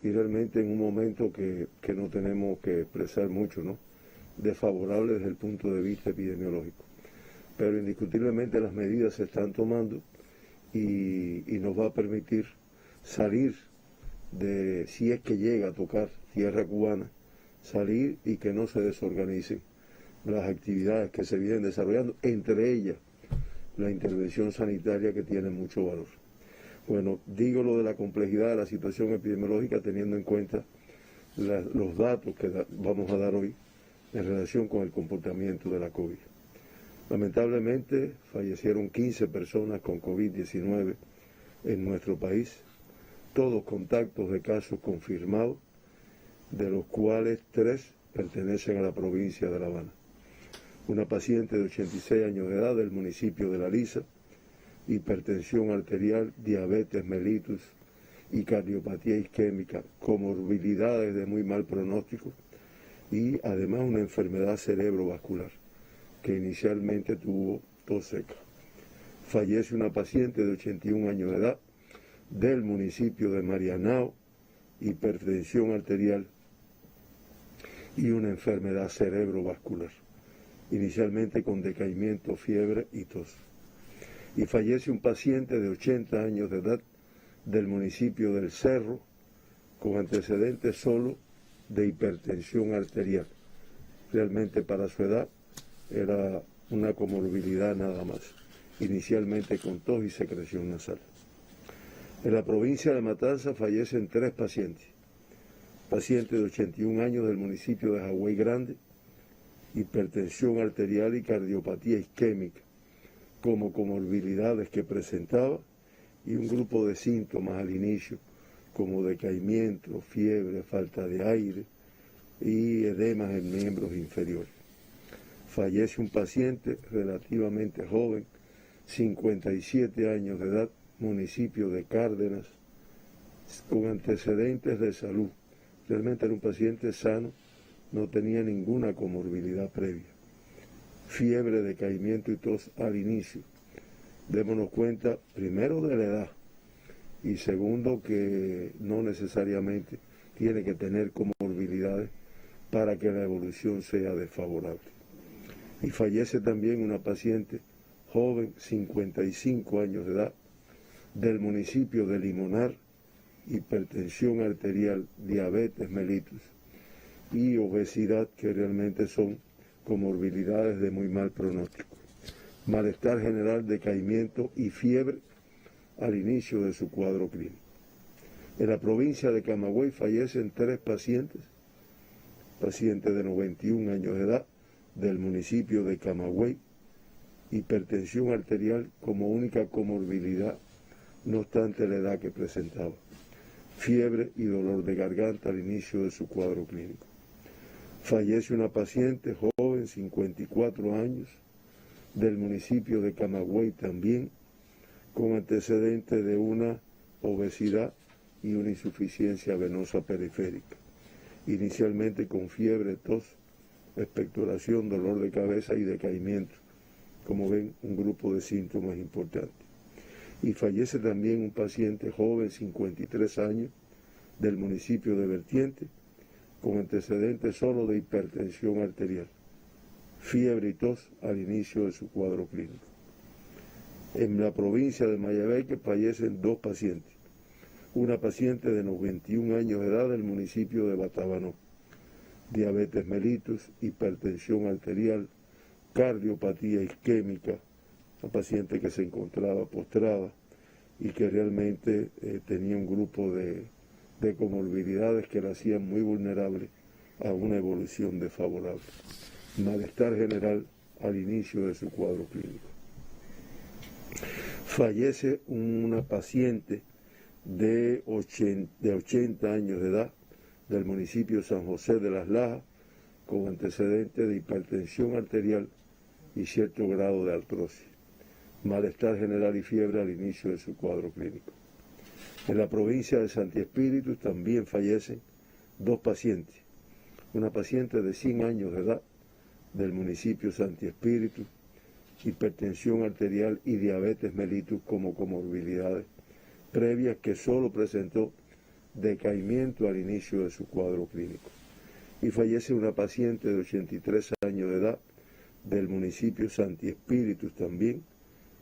y realmente en un momento que no tenemos que expresar mucho, ¿no? Desfavorable desde el punto de vista epidemiológico. Pero indiscutiblemente las medidas se están tomando y nos va a permitir salir de, si es que llega a tocar tierra cubana, salir y que no se desorganicen las actividades que se vienen desarrollando, entre ellas la intervención sanitaria, que tiene mucho valor. Bueno, digo lo de la complejidad de la situación epidemiológica teniendo en cuenta los datos que vamos a dar hoy en relación con el comportamiento de la COVID. Lamentablemente fallecieron 15 personas con COVID-19 en nuestro país, todos contactos de casos confirmados, de los cuales 3 pertenecen a la provincia de La Habana. Una paciente de 86 años de edad del municipio de La Lisa, hipertensión arterial, diabetes mellitus y cardiopatía isquémica, comorbilidades de muy mal pronóstico y además una enfermedad cerebrovascular que inicialmente tuvo tos seca. Fallece una paciente de 81 años de edad del municipio de Marianao, hipertensión arterial y una enfermedad cerebrovascular, inicialmente con decaimiento, fiebre y tos. Y fallece un paciente de 80 años de edad del municipio del Cerro con antecedentes solo de hipertensión arterial. Realmente para su edad era una comorbilidad nada más, inicialmente con tos y secreción nasal. En la provincia de Matanzas fallecen 3 pacientes. Paciente de 81 años del municipio de Jagüey Grande, hipertensión arterial y cardiopatía isquémica como comorbilidades que presentaba, y un grupo de síntomas al inicio como decaimiento, fiebre, falta de aire y edemas en miembros inferiores. Fallece un paciente relativamente joven, 57 años de edad, municipio de Cárdenas, con antecedentes de salud. Realmente era un paciente sano, no tenía ninguna comorbilidad previa. Fiebre, decaimiento y tos al inicio. Démonos cuenta, primero, de la edad, y segundo, que no necesariamente tiene que tener comorbilidades para que la evolución sea desfavorable. Y fallece también una paciente joven, 55 años de edad, del municipio de Limonar, hipertensión arterial, diabetes mellitus y obesidad, que realmente son comorbilidades de muy mal pronóstico. Malestar general, decaimiento y fiebre al inicio de su cuadro clínico. En la provincia de Camagüey fallecen 3 pacientes, paciente de 91 años de edad del municipio de Camagüey, hipertensión arterial como única comorbilidad, no obstante la edad que presentaba. Fiebre y dolor de garganta al inicio de su cuadro clínico. Fallece una paciente joven, 54 años, del municipio de Camagüey también, con antecedentes de una obesidad y una insuficiencia venosa periférica. Inicialmente con fiebre, tos, expectoración, dolor de cabeza y decaimiento. Como ven, un grupo de síntomas importantes. Y fallece también un paciente joven, 53 años, del municipio de Vertiente, con antecedentes solo de hipertensión arterial, fiebre y tos al inicio de su cuadro clínico. En la provincia de Mayabeque fallecen 2 pacientes. Una paciente de 91 años de edad del municipio de Batabanó, diabetes mellitus, hipertensión arterial, cardiopatía isquémica, una paciente que se encontraba postrada y que realmente tenía un grupo de comorbilidades que la hacían muy vulnerable a una evolución desfavorable. Malestar general al inicio de su cuadro clínico. Fallece una paciente de 80 años de edad del municipio San José de las Lajas, con antecedentes de hipertensión arterial y cierto grado de artrosis. Malestar general y fiebre al inicio de su cuadro clínico. En la provincia de Santi Espíritu también fallecen 2 pacientes. Una paciente de 100 años de edad del municipio Santi Espíritu, hipertensión arterial y diabetes mellitus como comorbilidades previas, que solo presentó decaimiento al inicio de su cuadro clínico. Y fallece una paciente de 83 años de edad del municipio Santi Espíritus también,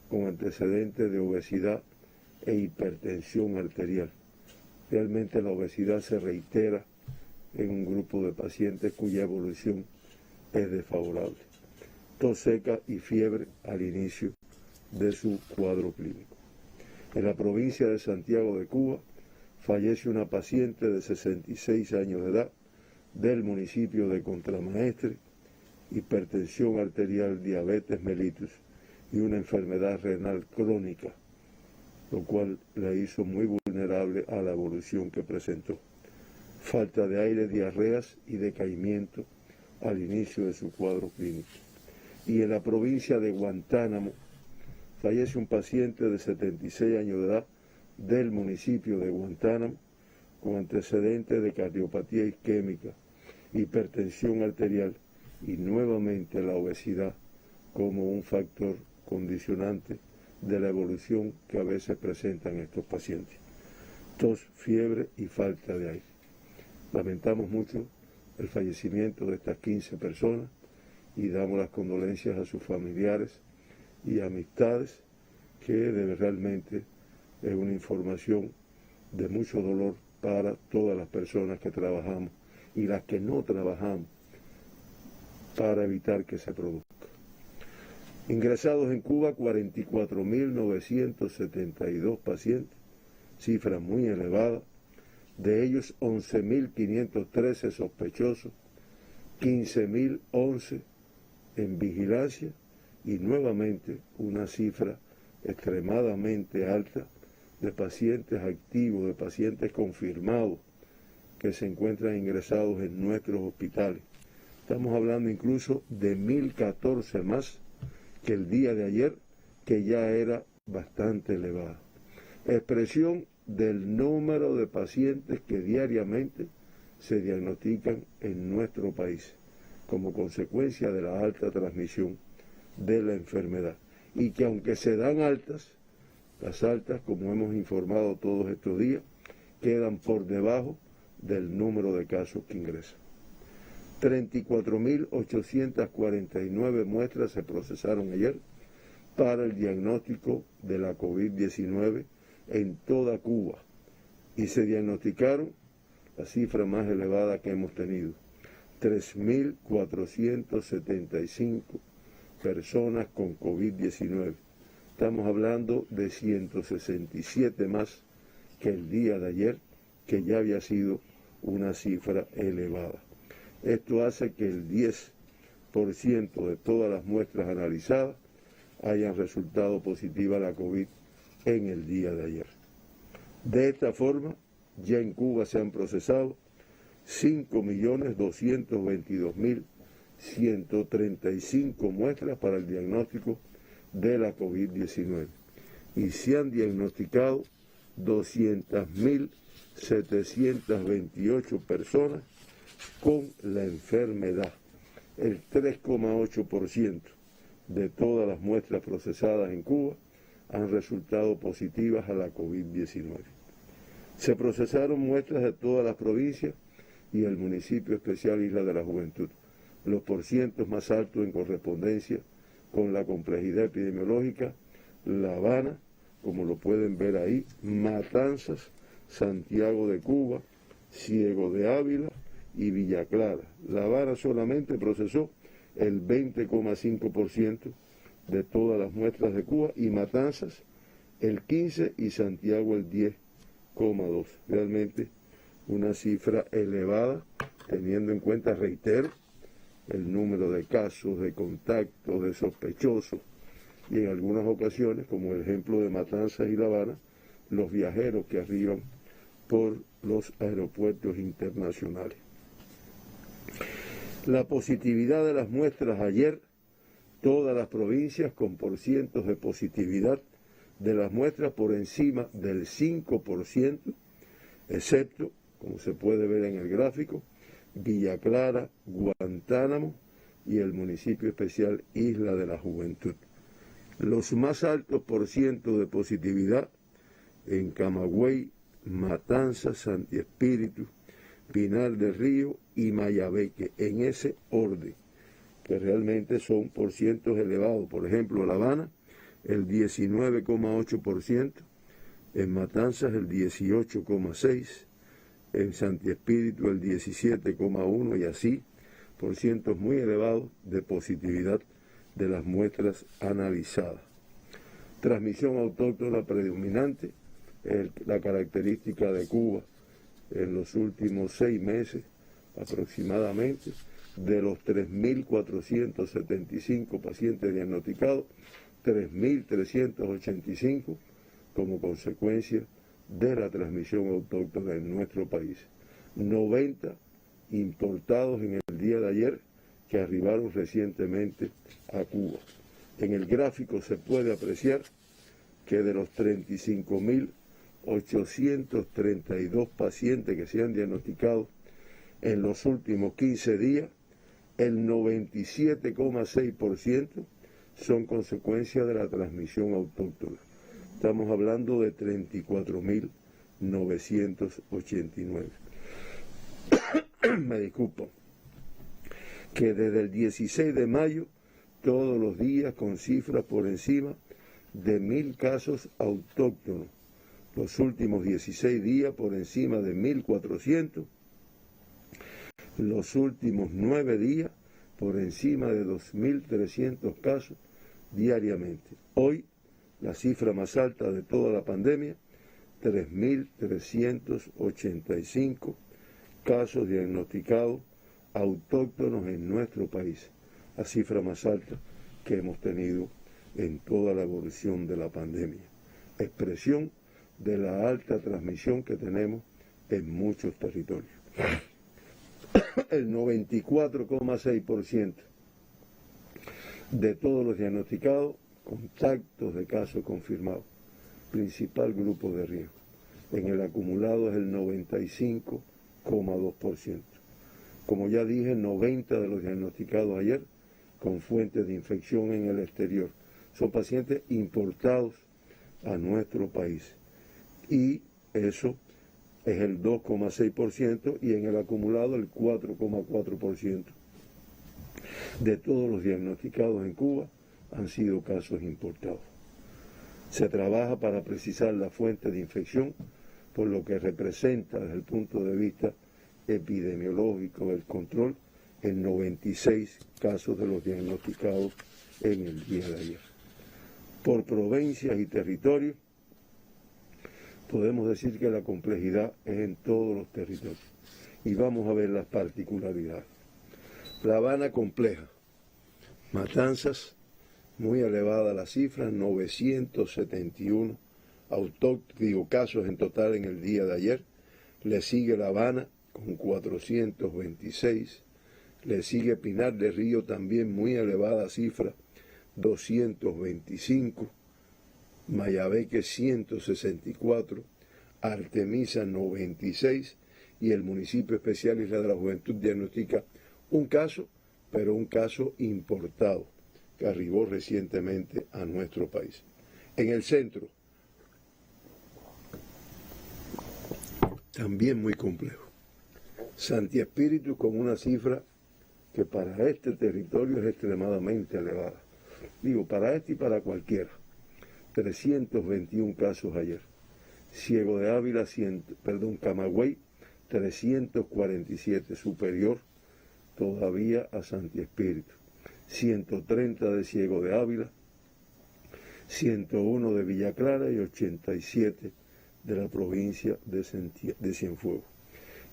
con antecedentes de obesidad e hipertensión arterial. Realmente la obesidad se reitera en un grupo de pacientes cuya evolución es desfavorable. Tos seca y fiebre al inicio de su cuadro clínico. En la provincia de Santiago de Cuba fallece una paciente de 66 años de edad del municipio de Contramaestre, hipertensión arterial, diabetes mellitus y una enfermedad renal crónica, lo cual la hizo muy vulnerable a la evolución que presentó. Falta de aire, diarreas y decaimiento al inicio de su cuadro clínico. Y en la provincia de Guantánamo fallece un paciente de 76 años de edad del municipio de Guantánamo con antecedentes de cardiopatía isquémica, hipertensión arterial y nuevamente la obesidad como un factor condicionante de la evolución que a veces presentan estos pacientes. Tos, fiebre y falta de aire. Lamentamos mucho el fallecimiento de estas 15 personas y damos las condolencias a sus familiares y amistades, que realmente es una información de mucho dolor para todas las personas que trabajamos y las que no trabajamos para evitar que se produzca. Ingresados en Cuba 44.972 pacientes, cifra muy elevada, de ellos 11.513 sospechosos, 15.011 en vigilancia y nuevamente una cifra extremadamente alta de pacientes activos, de pacientes confirmados que se encuentran ingresados en nuestros hospitales. Estamos hablando incluso de 1.014 más que el día de ayer, que ya era bastante elevada. Expresión del número de pacientes que diariamente se diagnostican en nuestro país como consecuencia de la alta transmisión de la enfermedad. Y que aunque se dan altas, las altas, como hemos informado todos estos días, quedan por debajo del número de casos que ingresan. 34.849 muestras se procesaron ayer para el diagnóstico de la COVID-19 en toda Cuba y se diagnosticaron la cifra más elevada que hemos tenido, 3.475 personas con COVID-19. Estamos hablando de 167 más que el día de ayer, que ya había sido una cifra elevada. Esto hace que el 10% de todas las muestras analizadas hayan resultado positivas a la COVID en el día de ayer. De esta forma, ya en Cuba se han procesado 5.222.135 muestras para el diagnóstico de la COVID-19 y se han diagnosticado 200.728 personas con la enfermedad. El 3,8% de todas las muestras procesadas en Cuba han resultado positivas a la COVID-19. Se procesaron muestras de todas las provincias y el municipio especial Isla de la Juventud. Los porcientos más altos en correspondencia con la complejidad epidemiológica: La Habana, como lo pueden ver ahí, Matanzas, Santiago de Cuba, Ciego de Ávila y Villa Clara. La Habana solamente procesó el 20,5% de todas las muestras de Cuba y Matanzas el 15% y Santiago el 10,2%. Realmente una cifra elevada, teniendo en cuenta, reitero, el número de casos, de contactos, de sospechosos y en algunas ocasiones, como el ejemplo de Matanzas y La Habana, los viajeros que arriban por los aeropuertos internacionales. La positividad de las muestras ayer, todas las provincias con porcientos de positividad de las muestras por encima del 5%, excepto, como se puede ver en el gráfico, Villa Clara, Guantánamo y el municipio especial Isla de la Juventud. Los más altos porcientos de positividad en Camagüey, Matanzas, Santi Espíritu, Pinar del Río y Mayabeque, en ese orden, que realmente son porcientos elevados. Por ejemplo, La Habana, el 19,8%, en Matanzas el 18,6%, en Santi Espíritu el 17,1% y así, porcientos muy elevados de positividad de las muestras analizadas. Transmisión autóctona predominante, la característica de Cuba en los últimos 6 meses aproximadamente, de los 3.475 pacientes diagnosticados, 3.385 como consecuencia de la transmisión autóctona en nuestro país. 90 importados en el día de ayer que arribaron recientemente a Cuba. En el gráfico se puede apreciar que de los 35.832 pacientes que se han diagnosticado en los últimos 15 días, el 97,6% son consecuencia de la transmisión autóctona. Estamos hablando de 34.989. Me disculpo. Que desde el 16 de mayo, todos los días con cifras por encima de 1.000 casos autóctonos. Los últimos 16 días por encima de 1.400. Los últimos 9 días por encima de 2.300 casos diariamente. Hoy, la cifra más alta de toda la pandemia, 3.385 casos diagnosticados autóctonos en nuestro país, la cifra más alta que hemos tenido en toda la evolución de la pandemia. Expresión de la alta transmisión que tenemos en muchos territorios. El 94,6% de todos los diagnosticados, contactos de casos confirmados, principal grupo de riesgo. En el acumulado es el 95,2%. Como ya dije, 90 de los diagnosticados ayer con fuentes de infección en el exterior. Son pacientes importados a nuestro país. Y eso es el 2,6% y en el acumulado el 4,4% de todos los diagnosticados en Cuba han sido casos importados. Se trabaja para precisar la fuente de infección, por lo que representa desde el punto de vista epidemiológico del control en 96 casos de los diagnosticados en el día de ayer. Por provincias y territorios, podemos decir que la complejidad es en todos los territorios. Y vamos a ver las particularidades. La Habana compleja. Matanzas, muy elevada la cifra, 971 casos en total en el día de ayer. Le sigue La Habana con 426. Le sigue Pinar del Río, también muy elevada cifra, 225. Mayabeque 164, Artemisa 96 y el municipio especial Isla de la Juventud diagnostica un caso, pero un caso importado que arribó recientemente a nuestro país. En el centro, también muy complejo. Santi Espíritu con una cifra que para este territorio es extremadamente elevada. Digo, para este y para cualquiera. 321 casos ayer. Ciego de Ávila, Camagüey, 347, superior todavía a Santi Espíritu. 130 de Ciego de Ávila, 101 de Villa Clara y 87 de la provincia de Cienfuegos.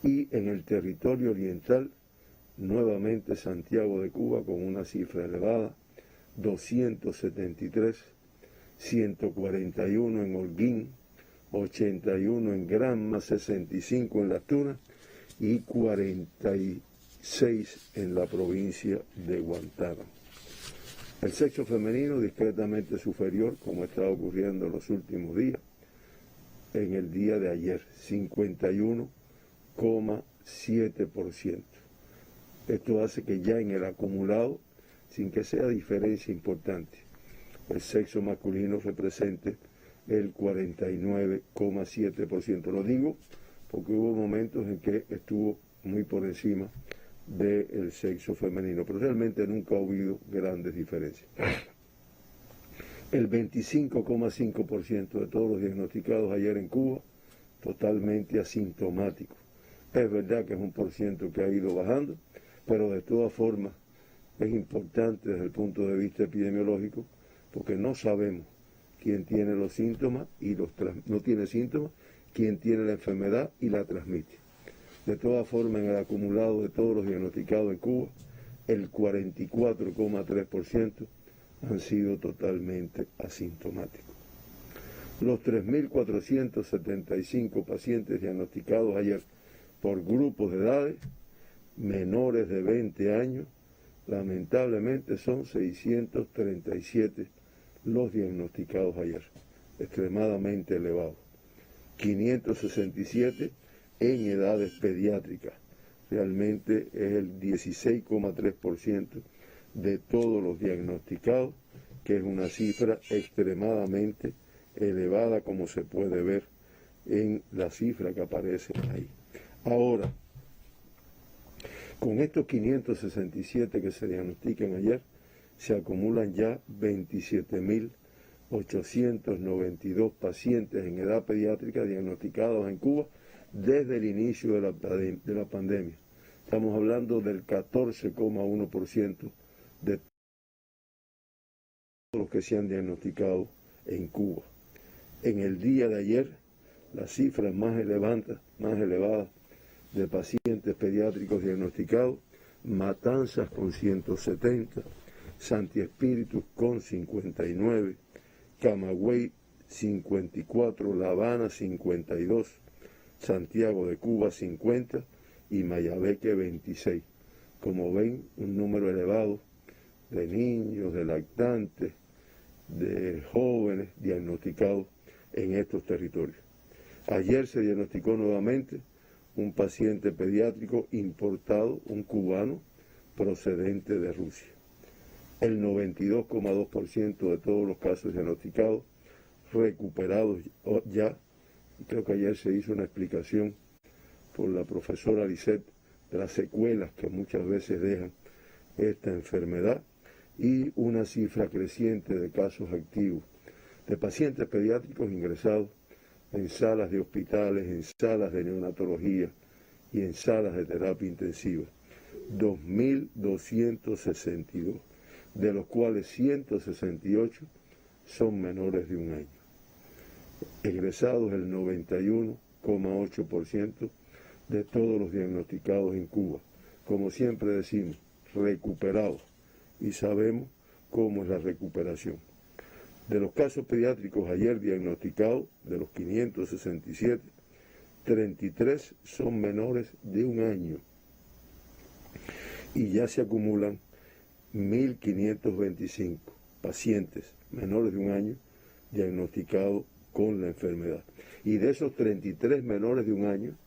Y en el territorio oriental, nuevamente Santiago de Cuba con una cifra elevada, 273, 141 en Holguín, 81 en Granma, 65 en Las Tunas y 46 en la provincia de Guantánamo. El sexo femenino discretamente superior, como está ocurriendo en los últimos días, en el día de ayer, 51,7%. Esto hace que ya en el acumulado, sin que sea diferencia importante, el sexo masculino represente el 49,7%. Lo digo porque hubo momentos en que estuvo muy por encima del sexo femenino, pero realmente nunca ha habido grandes diferencias. El 25,5% de todos los diagnosticados ayer en Cuba, totalmente asintomáticos. Es verdad que es un porciento que ha ido bajando, pero de todas formas es importante desde el punto de vista epidemiológico, porque no sabemos quién tiene los síntomas y no tiene síntomas, quién tiene la enfermedad y la transmite. De todas formas, en el acumulado de todos los diagnosticados en Cuba, el 44,3% han sido totalmente asintomáticos. Los 3.475 pacientes diagnosticados ayer por grupos de edades menores de 20 años, lamentablemente son 637 los diagnosticados ayer, extremadamente elevados. 567 en edades pediátricas, realmente es el 16,3% de todos los diagnosticados, que es una cifra extremadamente elevada, como se puede ver en la cifra que aparece ahí. Ahora, con estos 567 que se diagnostican ayer, se acumulan ya 27.892 pacientes en edad pediátrica diagnosticados en Cuba desde el inicio de la pandemia. Estamos hablando del 14,1% de todos los que se han diagnosticado en Cuba. En el día de ayer, las cifras más elevadas de pacientes pediátricos diagnosticados: Matanzas con 170, Santi Espíritu con 59, Camagüey 54, La Habana 52, Santiago de Cuba 50 y Mayabeque 26. Como ven, un número elevado de niños, de lactantes, de jóvenes diagnosticados en estos territorios. Ayer se diagnosticó nuevamente un paciente pediátrico importado, un cubano procedente de Rusia. El 92,2% de todos los casos diagnosticados recuperados ya. Creo que ayer se hizo una explicación por la profesora Lisette de las secuelas que muchas veces dejan esta enfermedad, y una cifra creciente de casos activos de pacientes pediátricos ingresados en salas de hospitales, en salas de neonatología y en salas de terapia intensiva. 2.262, de los cuales 168 son menores de un año. Egresados el 91,8% de todos los diagnosticados en Cuba. Como siempre decimos, recuperados, y sabemos cómo es la recuperación. De los casos pediátricos ayer diagnosticados, de los 567, 33 son menores de un año y ya se acumulan 1.525 pacientes menores de un año diagnosticados con la enfermedad. Y de esos 33 menores de un año,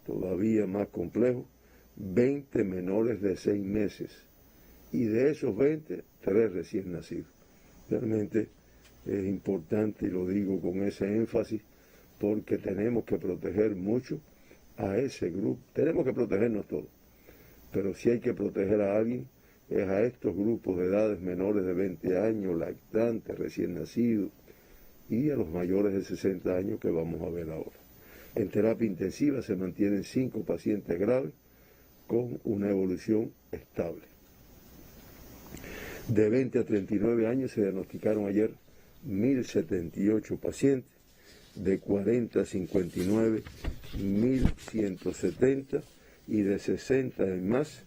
todavía más complejo, 20 menores de 6 meses. Y de esos 20, 3 recién nacidos. Realmente es importante, y lo digo con ese énfasis, porque tenemos que proteger mucho a ese grupo. Tenemos que protegernos todos, pero si hay que proteger a alguien, es a estos grupos de edades menores de 20 años, lactantes, recién nacidos, y a los mayores de 60 años que vamos a ver ahora. En terapia intensiva se mantienen 5 pacientes graves con una evolución estable. De 20 a 39 años se diagnosticaron ayer 1.078 pacientes, de 40 a 59, 1.170, y de 60 en más,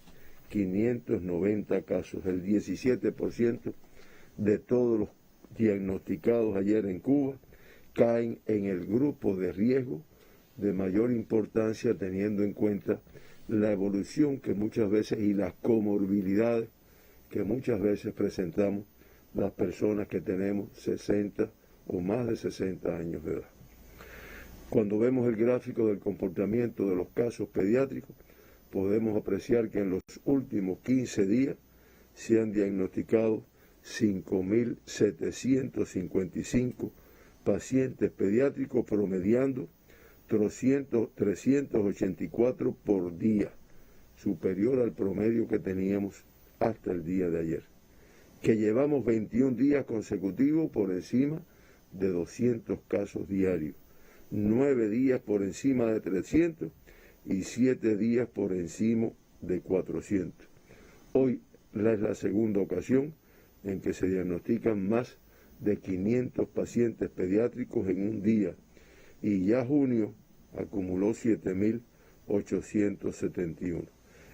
590 casos. El 17% de todos los diagnosticados ayer en Cuba caen en el grupo de riesgo de mayor importancia, teniendo en cuenta la evolución que muchas veces y las comorbilidades que muchas veces presentamos las personas que tenemos 60 o más de 60 años de edad. Cuando vemos el gráfico del comportamiento de los casos pediátricos, podemos apreciar que en los últimos 15 días se han diagnosticado 5.755 pacientes pediátricos promediando 384 por día, superior al promedio que teníamos hasta el día de ayer, que llevamos 21 días consecutivos por encima de 200 casos diarios, 9 días por encima de 300 y 7 días por encima de 400. Hoy es la segunda ocasión en que se diagnostican más de 500 pacientes pediátricos en un día, y ya junio acumuló 7.871.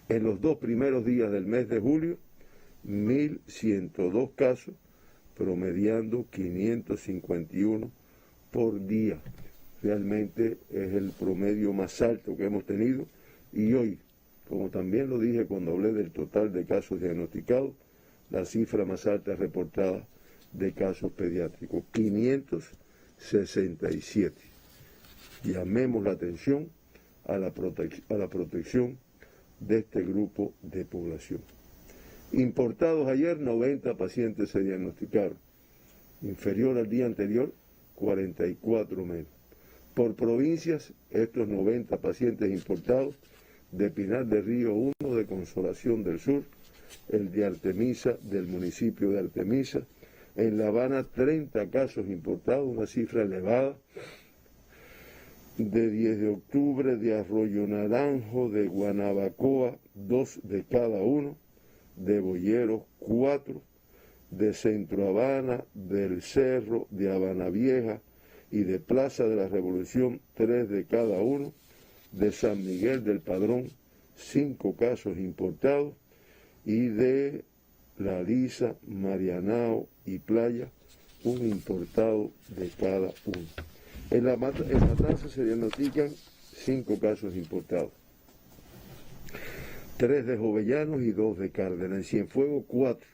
En los 2 primeros días del mes de julio, 1.102 casos, promediando 551 por día. Realmente es el promedio más alto que hemos tenido, y hoy, como también lo dije cuando hablé del total de casos diagnosticados, la cifra más alta reportada de casos pediátricos, 567. Llamemos la atención a la protección de este grupo de población. Importados ayer, 90 pacientes se diagnosticaron, inferior al día anterior, 44 menos. Por provincias, estos 90 pacientes importados: de Pinar del Río 1, de Consolación del Sur, el de Artemisa, del municipio de Artemisa. En La Habana, 30 casos importados, una cifra elevada. De 10 de octubre, de Arroyo Naranjo, de Guanabacoa, 2 de cada uno. De Boyeros, 4. De Centro Habana, del Cerro, de Habana Vieja y de Plaza de la Revolución, 3 de cada uno. De San Miguel del Padrón, 5 casos importados, y de La Lisa, Marianao y Playa, un importado de cada uno. En Matanzas se diagnostican 5 casos importados, 3 de Jovellanos y 2 de Cárdenas. En Cienfuegos, 4,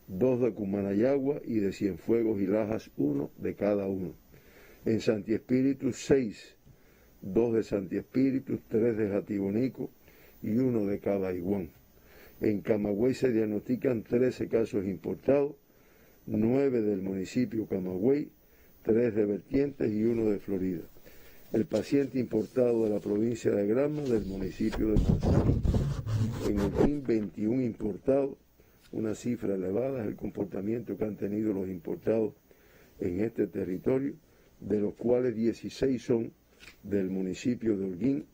2 de Cumanayagua y de Cienfuegos y Lajas, 1 de cada uno. En Santi Espíritu, 6, 2 de Santi Espíritu, 3 de Jatibonico y 1 de Cabaiguán. En Camagüey se diagnostican 13 casos importados, 9 del municipio Camagüey, 3 de Vertientes y 1 de Florida. El paciente importado de la provincia de Granma, del municipio de Monsanto. En Holguín, 21 importados, una cifra elevada, es el comportamiento que han tenido los importados en este territorio, de los cuales 16 son del municipio de Holguín,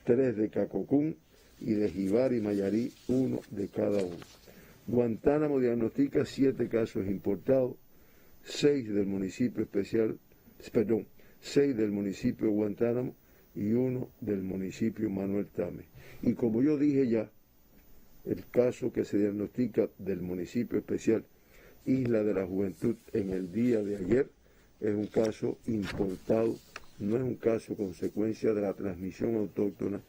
3 de Cacocún, y de Jibar y Mayarí, 1 de cada uno. Guantánamo diagnostica 7 casos importados, 6 del municipio 6 del municipio de Guantánamo y 1 del municipio Manuel Tame. Y como yo dije ya, el caso que se diagnostica del municipio especial Isla de la Juventud en el día de ayer es un caso importado, no es un caso consecuencia de la transmisión autóctona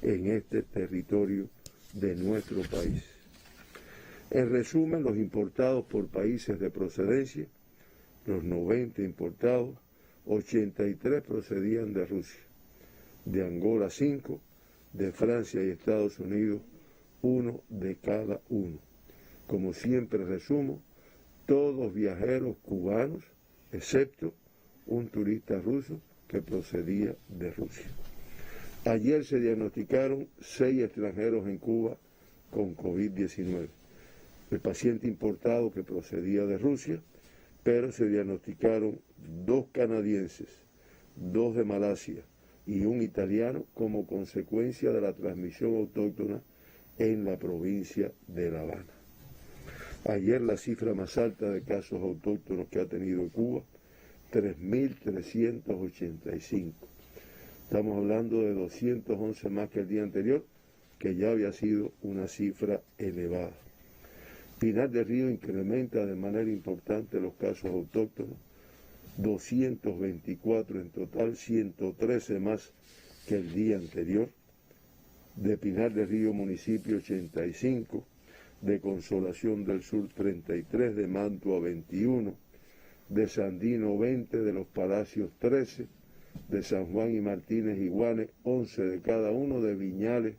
en este territorio de nuestro país. En resumen, los importados por países de procedencia, los 90 importados, 83 procedían de Rusia, de Angola 5, de Francia y Estados Unidos 1 de cada uno. Como siempre resumo, todos viajeros cubanos, excepto un turista ruso que procedía de Rusia. Ayer se diagnosticaron 6 extranjeros en Cuba con COVID-19. El paciente importado que procedía de Rusia, pero se diagnosticaron 2 canadienses, 2 de Malasia y un italiano como consecuencia de la transmisión autóctona en la provincia de La Habana. Ayer la cifra más alta de casos autóctonos que ha tenido Cuba, 3.385. Estamos hablando de 211 más que el día anterior, que ya había sido una cifra elevada. Pinar del Río incrementa de manera importante los casos autóctonos, 224 en total, 113 más que el día anterior. De Pinar del Río municipio 85, de Consolación del Sur 33, de Mantua 21, de Sandino 20, de Los Palacios 13, de San Juan y Martínez y Guane 11 de cada uno, de Viñales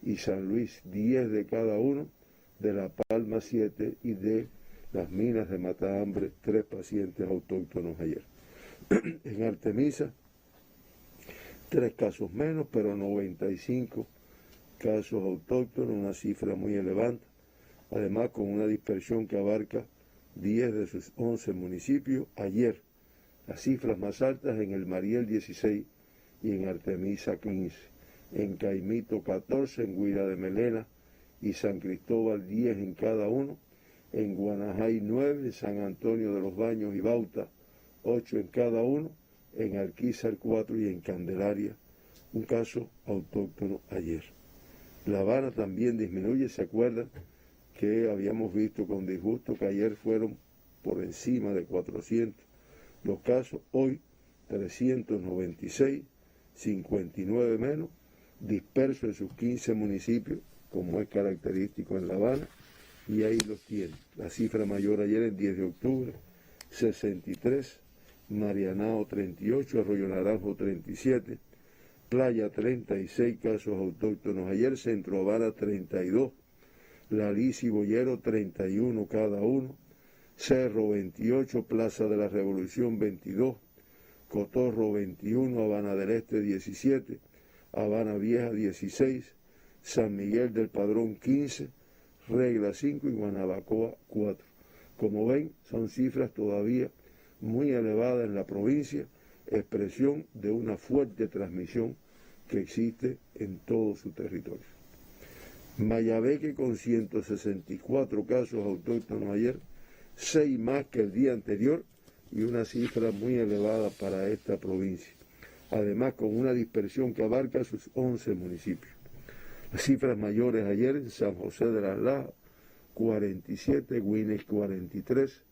y San Luis 10 de cada uno, de La Palma 7 y de Las Minas de Matahambre 3 pacientes autóctonos ayer. En Artemisa, 3 casos menos, pero 95 casos autóctonos, una cifra muy elevada, además con una dispersión que abarca 10 de sus 11 municipios. Ayer, las cifras más altas en el Mariel 16 y en Artemisa 15, en Caimito 14, en Guira de Melena y San Cristóbal 10 en cada uno, en Guanajay 9, en San Antonio de los Baños y Bauta 8 en cada uno, en Alquizar 4 y en Candelaria un caso autóctono ayer. La Habana también disminuye, ¿se acuerdan que habíamos visto con disgusto que ayer fueron por encima de 400 los casos? Hoy 396, 59 menos, dispersos en sus 15 municipios, como es característico en La Habana, y ahí los tienen. La cifra mayor ayer, el 10 de octubre, 63, Marianao 38, Arroyo Naranjo 37, Playa 36 casos autóctonos ayer, Centro Habana 32, La Alicia y Boyero 31 cada uno, Cerro 28, Plaza de la Revolución 22, Cotorro 21, Habana del Este 17, Habana Vieja 16, San Miguel del Padrón 15, Regla 5 y Guanabacoa 4. Como ven, son cifras todavía muy elevadas en la provincia, expresión de una fuerte transmisión que existe en todo su territorio. Mayabeque con 164 casos autóctonos ayer, 6 más que el día anterior y una cifra muy elevada para esta provincia, además con una dispersión que abarca sus 11 municipios. Las cifras mayores ayer en San José de las Lajas, 47, Guines 43,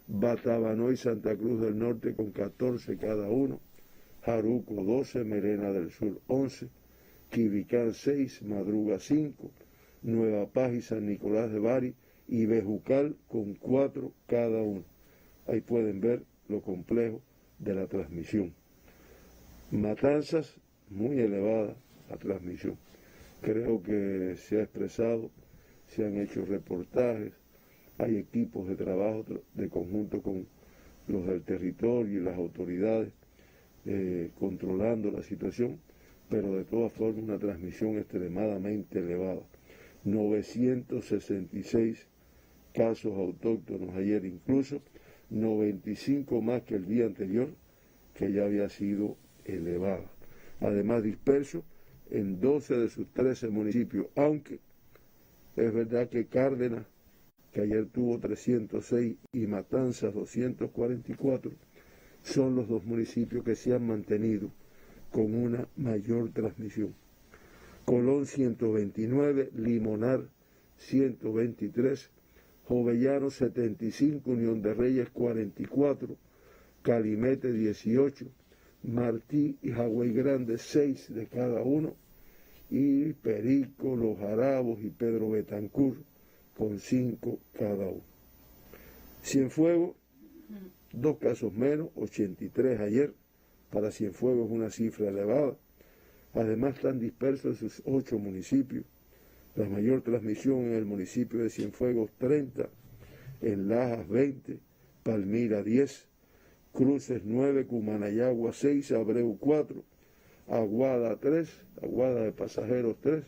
Batabanó y Santa Cruz del Norte con 14 cada uno, Jaruco 12, Merena del Sur 11, Quibicán 6, Madruga 5, Nueva Paz y San Nicolás de Bari y Bejucal con 4 cada uno. Ahí pueden ver lo complejo de la transmisión. Matanzas, muy elevada la transmisión. Creo que se ha expresado, se han hecho reportajes, hay equipos de trabajo de conjunto con los del territorio y las autoridades controlando la situación, pero de todas formas una transmisión extremadamente elevada. 966 casos autóctonos ayer, incluso 95 más que el día anterior, que ya había sido elevada. Además disperso en 12 de sus 13 municipios, aunque es verdad que Cárdenas, que ayer tuvo 306, y Matanzas 244, son los dos municipios que se han mantenido con una mayor transmisión. Colón 129, Limonar 123, Jovellano 75, Unión de Reyes 44, Calimete 18, Martí y Jagüey Grande 6 de cada uno, y Perico, Los Jarabos y Pedro Betancur con 5 cada uno. Cienfuegos, 2 casos menos, 83 ayer. Para Cienfuegos es una cifra elevada. Además están dispersos en sus 8 municipios. La mayor transmisión en el municipio de Cienfuegos 30, en Lajas 20, Palmira 10, Cruces 9, Cumanayagua 6, Abreu 4, Aguada 3, Aguada de Pasajeros 3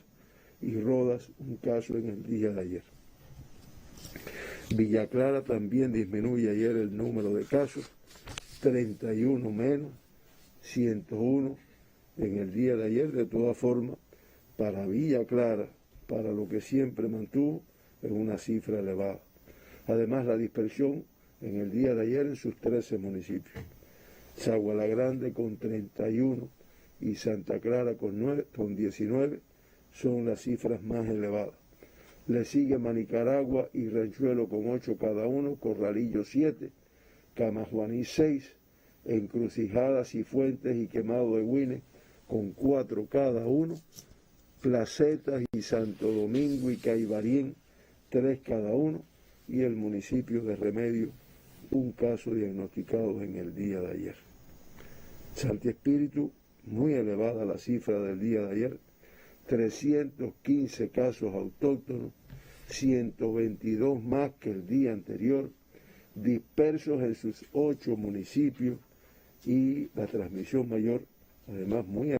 y Rodas un caso en el día de ayer. Villa Clara también disminuye ayer el número de casos, 31 menos, 101 en el día de ayer. De todas formas, para Villa Clara, para lo que siempre mantuvo, es una cifra elevada. Además, la dispersión en el día de ayer en sus 13 municipios. Sagua la Grande con 31 y Santa Clara con 19 son las cifras más elevadas. Le sigue Manicaragua y Ranchuelo con 8 cada uno, Corralillo 7, Camajuaní 6, Encrucijadas y Fuentes y Quemado de Guine con 4 cada uno, Placetas y Santo Domingo y Caibarien 3 cada uno, y el municipio de Remedio un caso diagnosticado en el día de ayer. Santi Espíritu, muy elevada la cifra del día de ayer, 315 casos autóctonos, 122 más que el día anterior, dispersos en sus 8 municipios, y la transmisión mayor, además muy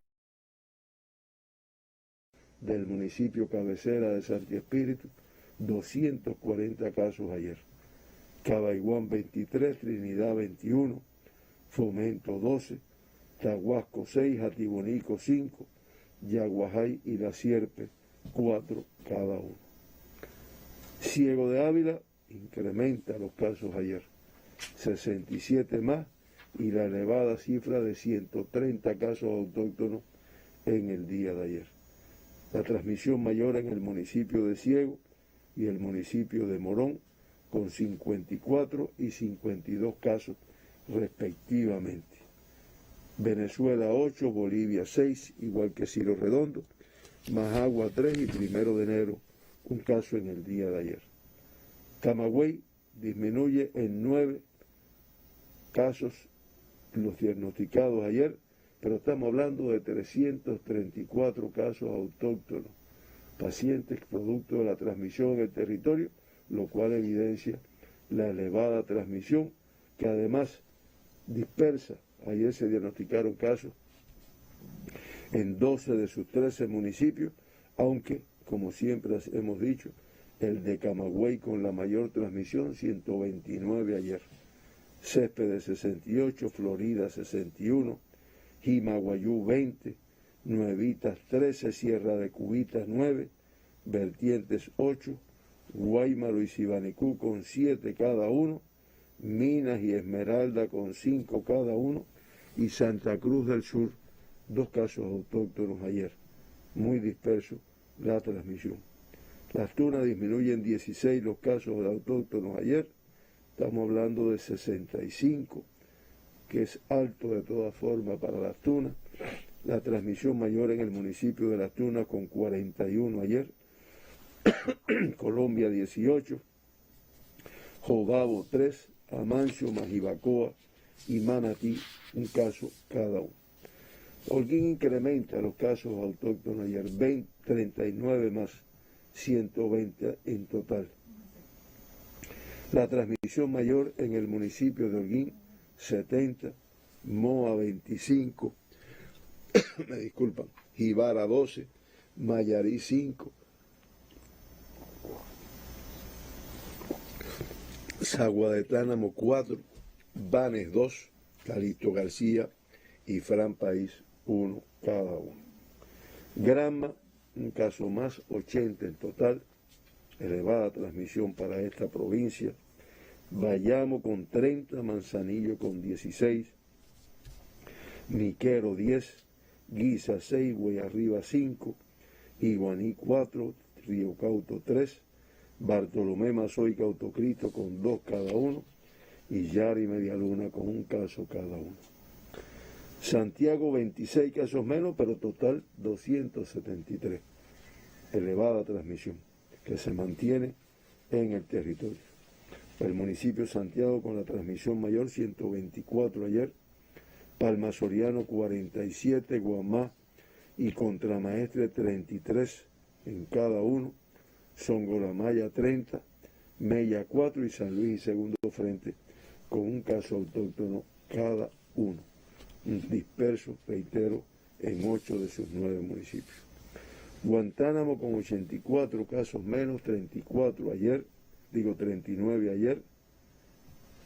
del municipio cabecera de Santi Espíritu, 240 casos ayer. Cabaiguán 23, Trinidad 21, Fomento 12, Tahuasco 6, Jatibonico 5, Yaguajay y La Sierpe 4 cada uno. Ciego de Ávila incrementa los casos ayer, 67 más y la elevada cifra de 130 casos autóctonos en el día de ayer. La transmisión mayor en el municipio de Ciego y el municipio de Morón, con 54 y 52 casos respectivamente. Venezuela 8, Bolivia 6, igual que Ciro Redondo, Majagua 3 y 1 de enero un caso en el día de ayer. Camagüey disminuye en 9 casos los diagnosticados ayer, pero estamos hablando de 334 casos autóctonos, pacientes producto de la transmisión en el territorio, lo cual evidencia la elevada transmisión que además dispersa. Ayer se diagnosticaron casos en 12 de sus 13 municipios, aunque, como siempre hemos dicho, el de Camagüey con la mayor transmisión, 129 ayer. Céspedes 68, Florida 61, Jimaguayú 20, Nuevitas 13, Sierra de Cubitas 9, Vertientes 8, Guaymaro y Sibanicú con 7 cada uno, Minas y Esmeralda con 5 cada uno, y Santa Cruz del Sur, 2 casos autóctonos ayer. Muy disperso la transmisión. Las Tunas disminuyen 16 los casos de autóctonos ayer, estamos hablando de 65, que es alto de todas formas para Las Tunas. La transmisión mayor en el municipio de Las Tunas con 41 ayer, Colombia 18, Jobabo 3, Amancio, Majibacoa y Manatí un caso cada uno. Holguín incrementa los casos autóctonos ayer, 39 más, 120 en total. La transmisión mayor en el municipio de Holguín, 70, Moa 25, me disculpan, Jibara 12, Mayarí 5, Sagua de Tánamo 4, Banes 2, Calixto García y Fran País 1 cada uno. Granma, un caso más, 80 en total, elevada transmisión para esta provincia. Bayamo con 30, Manzanillo con 16, Niquero 10, Guisa 6, Guayarriba 5, Iguaní 4, Río Cauto 3, Bartolomé Mazoy y Cautocristo con 2 cada uno, y Yari Medialuna con 1 caso cada uno. Santiago 26 casos menos, pero total 273. Elevada transmisión que se mantiene en el territorio. El municipio de Santiago con la transmisión mayor, 124 ayer, Palma Soriano 47, Guamá y Contramaestre 33 en cada uno, Songolamaya 30, Mella 4 y San Luis y Segundo Frente con 1 caso autóctono cada uno. Disperso, reitero, en 8 de sus 9 municipios. Guantánamo con 84 casos menos, 39 ayer,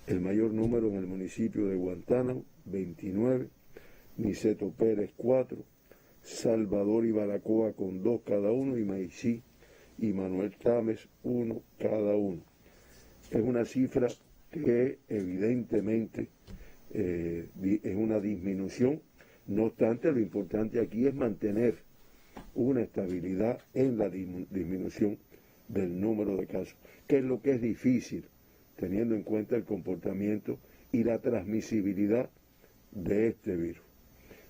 el mayor número en el municipio de Guantánamo, 29, Niceto Pérez 4, Salvador y Baracoa con 2 cada uno, y Maicí y Manuel Tames 1 cada uno. Es una cifra que evidentemente es una disminución, no obstante lo importante aquí es mantener una estabilidad en la disminución del número de casos, que es lo que es difícil, teniendo en cuenta el comportamiento y la transmisibilidad de este virus.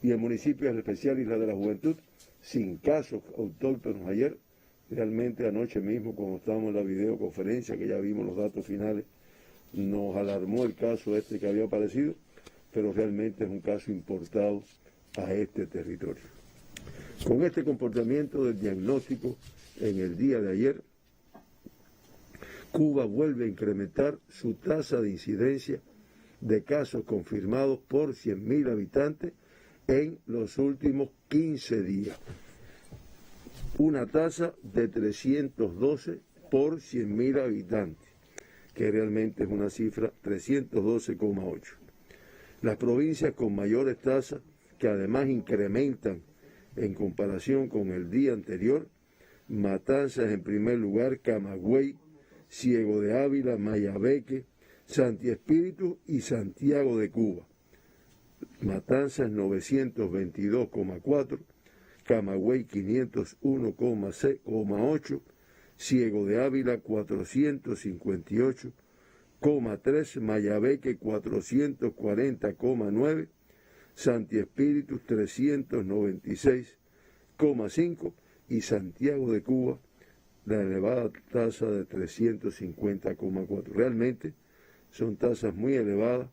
Y el municipio, en especial Isla de la Juventud, sin casos autóctonos ayer, realmente anoche mismo, cuando estábamos en la videoconferencia, que ya vimos los datos finales, nos alarmó el caso este que había aparecido, pero realmente es un caso importado a este territorio. Con este comportamiento del diagnóstico en el día de ayer, Cuba vuelve a incrementar su tasa de incidencia de casos confirmados por 100.000 habitantes en los últimos 15 días. Una tasa de 312 por 100.000 habitantes, que realmente es una cifra 312,8. Las provincias con mayores tasas, que además incrementan en comparación con el día anterior: Matanzas en primer lugar, Camagüey, Ciego de Ávila, Mayabeque, Santi Espíritu y Santiago de Cuba. Matanzas 922,4, Camagüey 501,8, Ciego de Ávila 458,3, Mayabeque 440,9, Santi Espíritu 396,5 y Santiago de Cuba la elevada tasa de 350,4. Realmente son tasas muy elevadas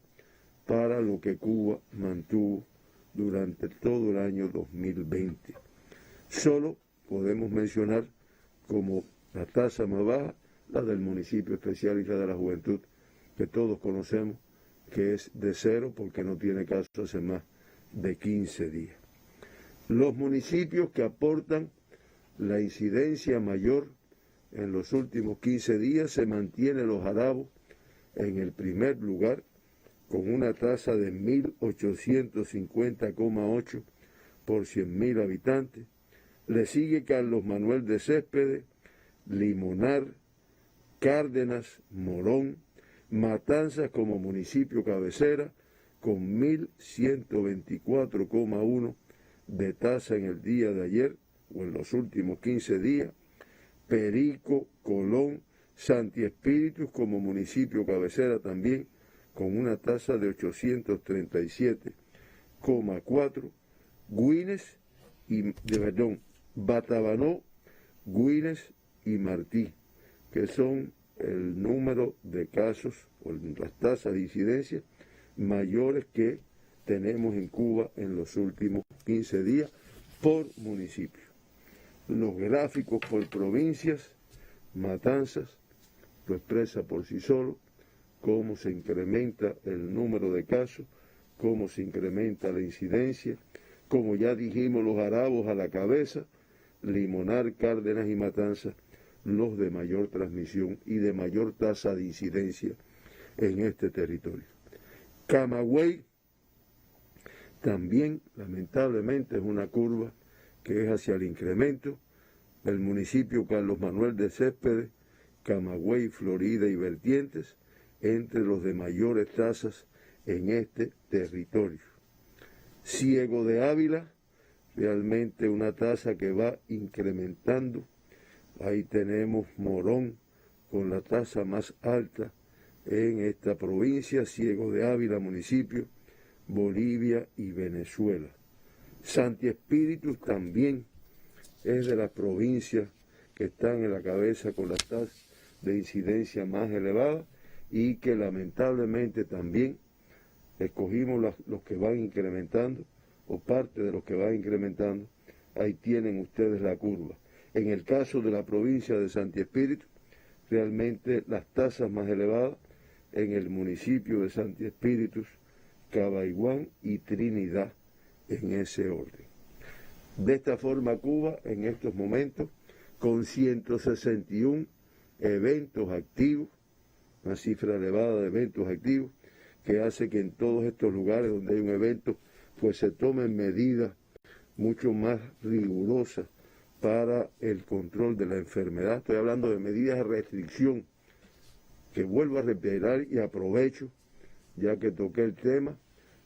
para lo que Cuba mantuvo durante todo el año 2020. Solo podemos mencionar como la tasa más baja la del municipio especial Isla de la Juventud, que todos conocemos, que es de 0 porque no tiene casos hace más de 15 días. Los municipios que aportan la incidencia mayor en los últimos 15 días: se mantiene Los Jarabos en el primer lugar con una tasa de 1.850,8 por 100.000 habitantes. Le sigue Carlos Manuel de Céspedes, Limonar, Cárdenas, Morón, Matanzas como municipio cabecera con 1.124,1 de tasa en el día de ayer o en los últimos 15 días. Perico, Colón, Santi Espíritus como municipio cabecera también con una tasa de 837,4. Güines y, Batabanó, Güines y Martí, que son el número de casos o las tasas de incidencia mayores que tenemos en Cuba en los últimos 15 días por municipio. Los gráficos por provincias: Matanzas lo expresa por sí solo, cómo se incrementa el número de casos, cómo se incrementa la incidencia, como ya dijimos, Los Jarabos a la cabeza, Limonar, Cárdenas y Matanzas los de mayor transmisión y de mayor tasa de incidencia en este territorio. Camagüey también, lamentablemente, es una curva que es hacia el incremento. El municipio Carlos Manuel de Céspedes, Camagüey, Florida y Vertientes, entre los de mayores tasas en este territorio. Ciego de Ávila, realmente una tasa que va incrementando. Ahí tenemos Morón con la tasa más alta en esta provincia, Ciego de Ávila, municipio, Bolivia y Venezuela. Santi Espíritu también es de las provincias que están en la cabeza con las tasas de incidencia más elevadas y que lamentablemente también escogimos los que van incrementando o parte de los que van incrementando. Ahí tienen ustedes la curva. En el caso de la provincia de Santi Espíritu, realmente las tasas más elevadas en el municipio de Santi Espíritu, Cabaiguán y Trinidad, en ese orden. De esta forma, Cuba en estos momentos, con 161 eventos activos, una cifra elevada de eventos activos, que hace que en todos estos lugares donde hay un evento, pues se tomen medidas mucho más rigurosas para el control de la enfermedad. Estoy hablando de medidas de restricción, que vuelvo a reiterar y aprovecho, ya que toqué el tema,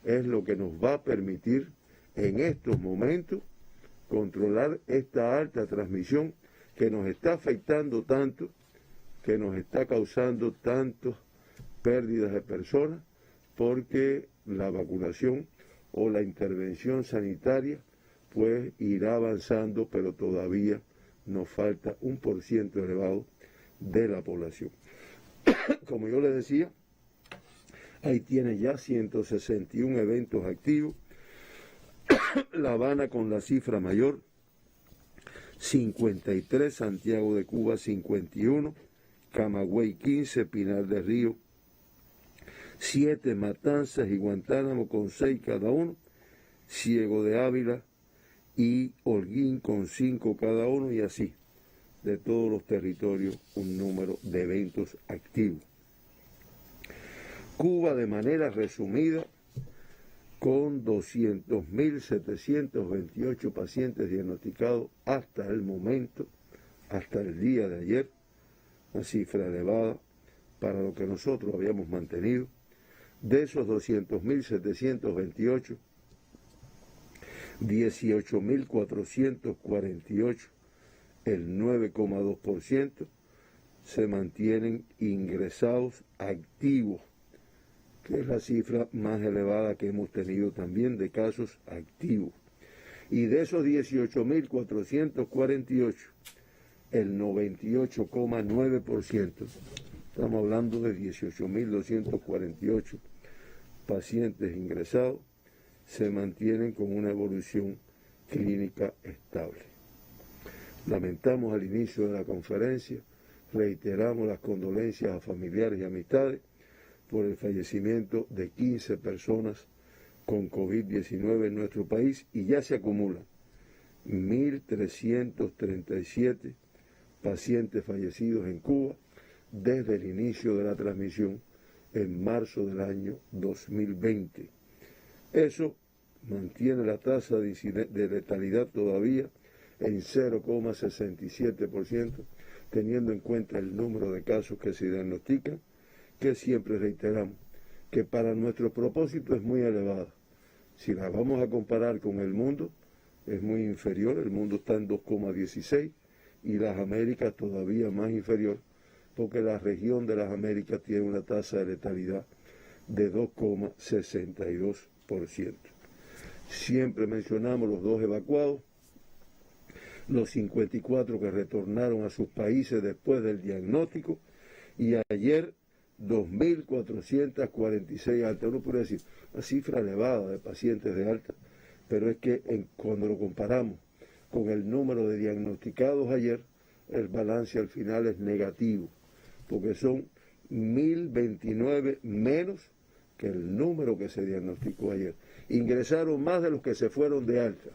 es lo que nos va a permitir en estos momentos controlar esta alta transmisión que nos está afectando tanto, que nos está causando tantas pérdidas de personas, porque la vacunación o la intervención sanitaria pues irá avanzando, pero todavía nos falta un % elevado de la población. Como yo les decía, ahí tiene ya 161 eventos activos. La Habana con la cifra mayor, 53, Santiago de Cuba 51, Camagüey 15, Pinar del Río 7 Matanzas y Guantánamo con 6 cada uno, Ciego de Ávila y Holguín con 5 cada uno, y así de todos los territorios un número de eventos activos. Cuba, de manera resumida, con 200.728 pacientes diagnosticados hasta el momento, hasta el día de ayer, una cifra elevada para lo que nosotros habíamos mantenido. De esos 200.728, 18.448, el 9,2%, se mantienen ingresados activos, que es la cifra más elevada que hemos tenido también de casos activos. Y de esos 18.448, el 98,9%, estamos hablando de 18.248 pacientes ingresados, se mantienen con una evolución clínica estable. Lamentamos al inicio de la conferencia, reiteramos las condolencias a familiares y amistades por el fallecimiento de 15 personas con COVID-19 en nuestro país, y ya se acumulan 1.337 pacientes fallecidos en Cuba desde el inicio de la transmisión en marzo del año 2020. Eso mantiene la tasa de letalidad todavía en 0,67%, teniendo en cuenta el número de casos que se diagnostican, que siempre reiteramos que para nuestro propósito es muy elevada. Si la vamos a comparar con el mundo, es muy inferior. El mundo está en 2,16 y las Américas todavía más inferior, porque la región de las Américas tiene una tasa de letalidad de 2,62%. Siempre mencionamos los 2 evacuados, los 54 que retornaron a sus países después del diagnóstico, y ayer 2.446 altas. Uno puede decir una cifra elevada de pacientes de alta, pero es que cuando lo comparamos con el número de diagnosticados ayer, el balance al final es negativo, porque son 1.029 menos que el número que se diagnosticó ayer. Ingresaron más de los que se fueron de alta,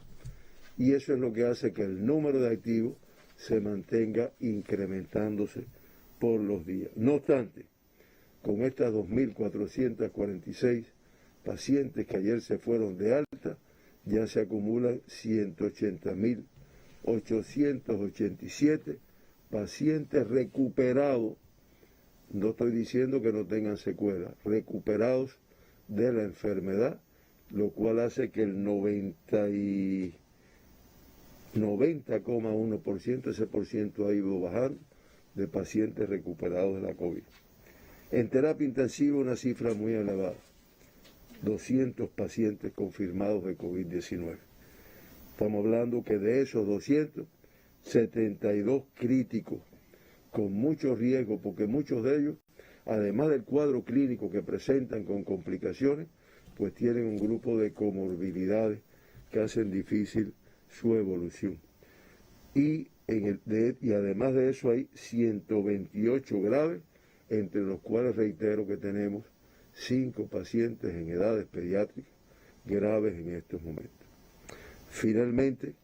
y eso es lo que hace que el número de activos se mantenga incrementándose por los días. No obstante, con estas 2.446 pacientes que ayer se fueron de alta, ya se acumulan 180.887 pacientes recuperados. No estoy diciendo que no tengan secuelas, recuperados de la enfermedad, lo cual hace que el 90,1%, ese por ciento ha ido bajando, de pacientes recuperados de la COVID. En terapia intensiva una cifra muy elevada, 200 pacientes confirmados de COVID-19. Estamos hablando que de esos 200, 72 críticos, con mucho riesgo, porque muchos de ellos, además del cuadro clínico que presentan con complicaciones, pues tienen un grupo de comorbilidades que hacen difícil su evolución. Y además de eso hay 128 graves, entre los cuales reitero que tenemos 5 pacientes en edades pediátricas graves en estos momentos. Finalmente,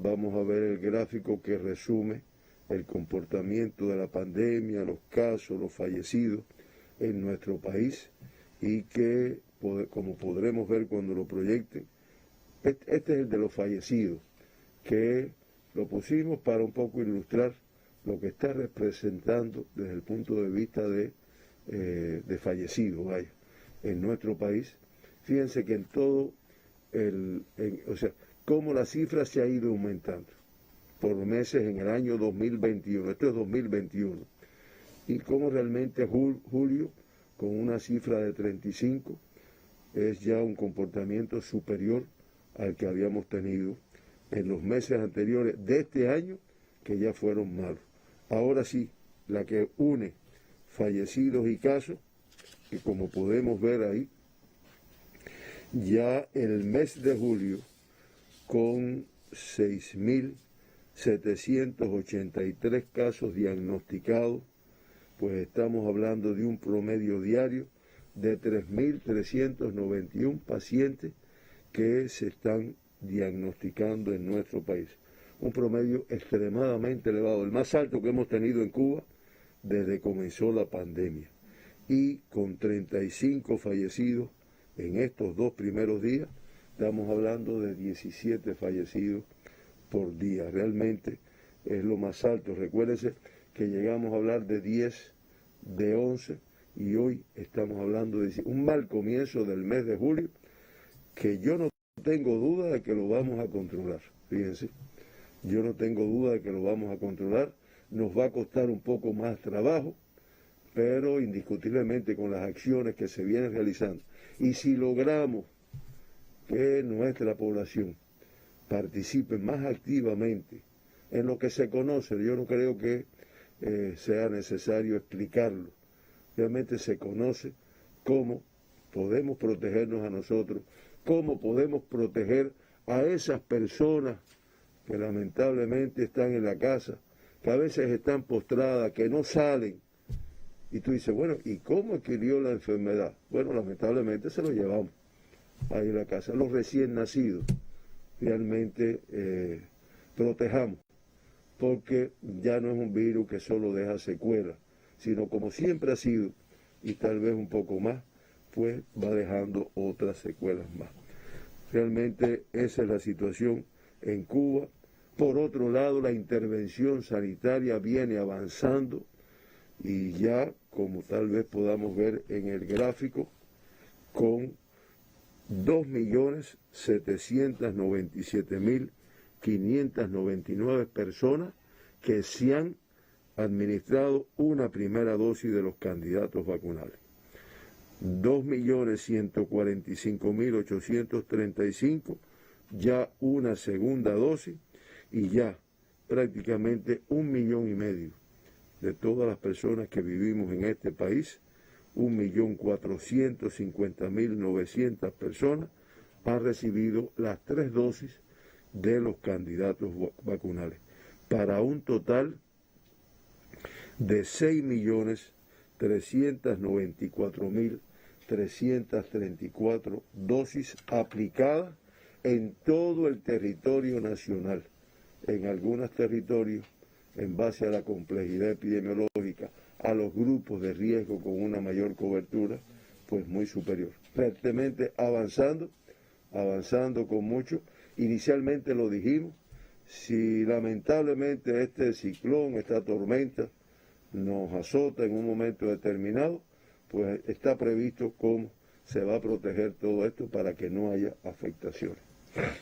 vamos a ver el gráfico que resume el comportamiento de la pandemia, los casos, los fallecidos en nuestro país, y que, como podremos ver cuando lo proyecten, este es el de los fallecidos, que lo pusimos para un poco ilustrar lo que está representando desde el punto de vista de fallecidos, en nuestro país. Fíjense que en todo cómo la cifra se ha ido aumentando por meses en el año 2021, esto es 2021, y cómo realmente julio, con una cifra de 35, es ya un comportamiento superior al que habíamos tenido en los meses anteriores de este año, que ya fueron malos. Ahora sí, la que une fallecidos y casos, que como podemos ver ahí, ya en el mes de julio, con 6.783 casos diagnosticados, pues estamos hablando de un promedio diario de 3.391 pacientes que se están diagnosticando en nuestro país. Un promedio extremadamente elevado, el más alto que hemos tenido en Cuba desde que comenzó la pandemia. Y con 35 fallecidos en estos 2 primeros días, estamos hablando de 17 fallecidos por día. Realmente es lo más alto. Recuérdense que llegamos a hablar de 10, de 11, y hoy estamos hablando de un mal comienzo del mes de julio, que yo no tengo duda de que lo vamos a controlar. Fíjense, yo no tengo duda de que lo vamos a controlar. Nos va a costar un poco más trabajo, pero indiscutiblemente con las acciones que se vienen realizando, y si logramos que nuestra población participe más activamente en lo que se conoce, yo no creo que sea necesario explicarlo, realmente se conoce cómo podemos protegernos a nosotros, cómo podemos proteger a esas personas que lamentablemente están en la casa, que a veces están postradas, que no salen. Y tú dices, bueno, ¿y cómo adquirió la enfermedad? Bueno, lamentablemente se lo llevamos ahí en la casa. Los recién nacidos, realmente protejamos, porque ya no es un virus que solo deja secuelas, sino como siempre ha sido, y tal vez un poco más, pues va dejando otras secuelas más. Realmente esa es la situación en Cuba. Por otro lado, la intervención sanitaria viene avanzando, y ya, como tal vez podamos ver en el gráfico, con 2.797.599 personas que se han administrado una primera dosis de los candidatos vacunales. 2.145.835 ya una segunda dosis, y ya prácticamente 1,5 millones de todas las personas que vivimos en este país, 1.450.900 personas han recibido las 3 dosis de los candidatos vacunales, para un total de 6.394.334 dosis aplicadas en todo el territorio nacional. En algunos territorios, en base a la complejidad epidemiológica, a los grupos de riesgo con una mayor cobertura, pues muy superior. Fuertemente avanzando con mucho. Inicialmente lo dijimos, si lamentablemente este ciclón, esta tormenta, nos azota en un momento determinado, pues está previsto cómo se va a proteger todo esto para que no haya afectaciones.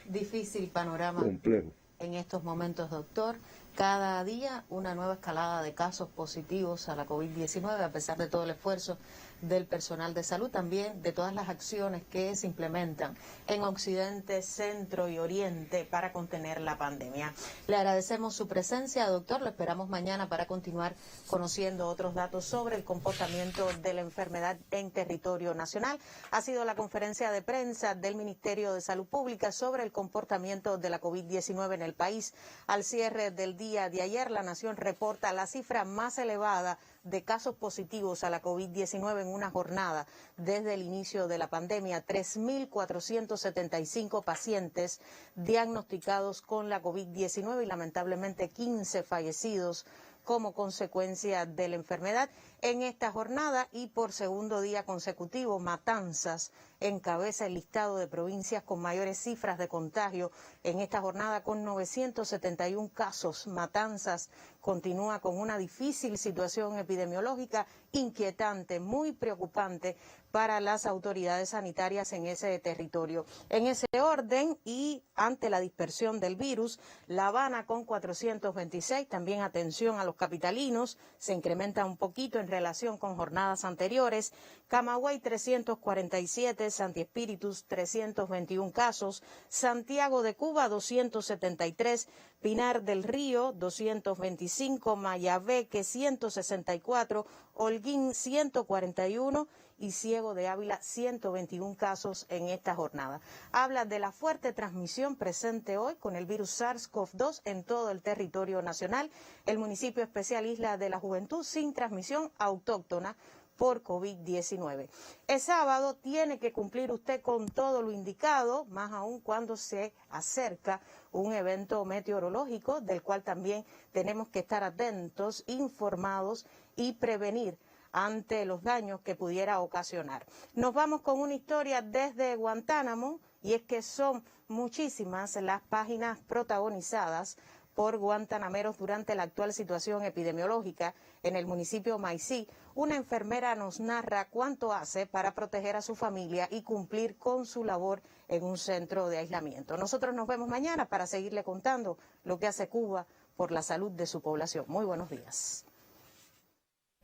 Difícil panorama. Complejo. En estos momentos, doctor, cada día una nueva escalada de casos positivos a la COVID-19, a pesar de todo el esfuerzo del personal de salud, también de todas las acciones que se implementan en Occidente, Centro y Oriente para contener la pandemia. Le agradecemos su presencia, doctor. Lo esperamos mañana para continuar conociendo otros datos sobre el comportamiento de la enfermedad en territorio nacional. Ha sido la conferencia de prensa del Ministerio de Salud Pública sobre el comportamiento de la COVID-19 en el país. Al cierre del día de ayer, la Nación reporta la cifra más elevada de casos positivos a la COVID-19 en una jornada desde el inicio de la pandemia. 3.475 pacientes diagnosticados con la COVID-19 y lamentablemente 15 fallecidos como consecuencia de la enfermedad. En esta jornada y por segundo día consecutivo, Matanzas encabeza el listado de provincias con mayores cifras de contagio en esta jornada, con 971 casos. Matanzas continúa con una difícil situación epidemiológica inquietante, muy preocupante para las autoridades sanitarias en ese territorio. En ese orden y ante la dispersión del virus, La Habana con 426, también atención a los capitalinos, se incrementa un poquito en relación con jornadas anteriores. Camagüey 347, Santi Espíritus 321 casos, Santiago de Cuba 273, Pinar del Río 225, Mayabeque 164, Holguín 141 y Ciego de Ávila 121 casos en esta jornada. Habla de la fuerte transmisión presente hoy con el virus SARS-CoV-2 en todo el territorio nacional. El municipio especial Isla de la Juventud sin transmisión autóctona por COVID-19. El sábado tiene que cumplir usted con todo lo indicado, más aún cuando se acerca un evento meteorológico del cual también tenemos que estar atentos, informados y prevenir ante los daños que pudiera ocasionar. Nos vamos con una historia desde Guantánamo, y es que son muchísimas las páginas protagonizadas por guantanameros durante la actual situación epidemiológica en el municipio Maicí. Una enfermera nos narra cuánto hace para proteger a su familia y cumplir con su labor en un centro de aislamiento. Nosotros nos vemos mañana para seguirle contando lo que hace Cuba por la salud de su población. Muy buenos días.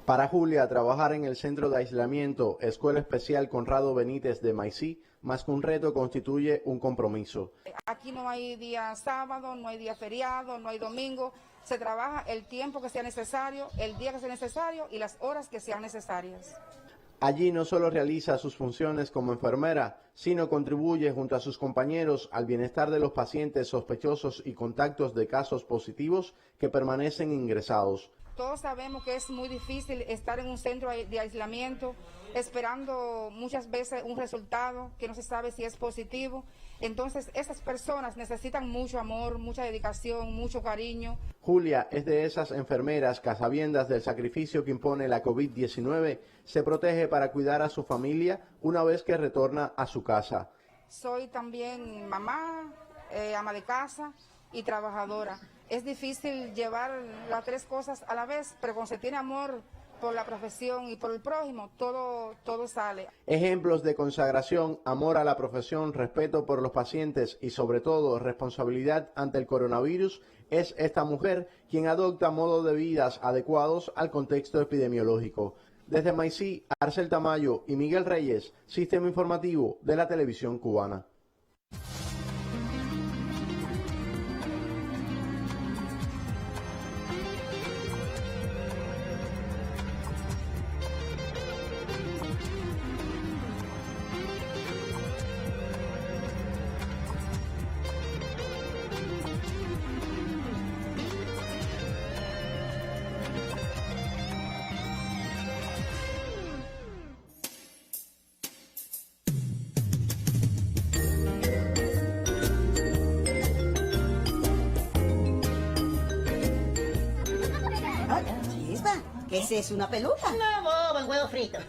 Para Julia, trabajar en el centro de aislamiento Escuela Especial Conrado Benítez de Maicí, más que un reto, constituye un compromiso. Aquí no hay día sábado, no hay día feriado, no hay domingo. Se trabaja el tiempo que sea necesario, el día que sea necesario y las horas que sean necesarias. Allí no solo realiza sus funciones como enfermera, sino contribuye junto a sus compañeros al bienestar de los pacientes sospechosos y contactos de casos positivos que permanecen ingresados. Todos sabemos que es muy difícil estar en un centro de aislamiento, esperando muchas veces un resultado que no se sabe si es positivo. Entonces, esas personas necesitan mucho amor, mucha dedicación, mucho cariño. Julia es de esas enfermeras que, a sabiendas del sacrificio que impone la COVID-19, se protege para cuidar a su familia una vez que retorna a su casa. Soy también mamá, ama de casa y trabajadora. Es difícil llevar las tres cosas a la vez, pero cuando se tiene amor por la profesión y por el prójimo, todo sale. Ejemplos de consagración, amor a la profesión, respeto por los pacientes y sobre todo responsabilidad ante el coronavirus es esta mujer quien adopta modos de vida adecuados al contexto epidemiológico. Desde Maicí, Arcel Tamayo y Miguel Reyes, Sistema Informativo de la Televisión Cubana. ¿Qué es eso, una peluca? No, bobo, el huevo frito.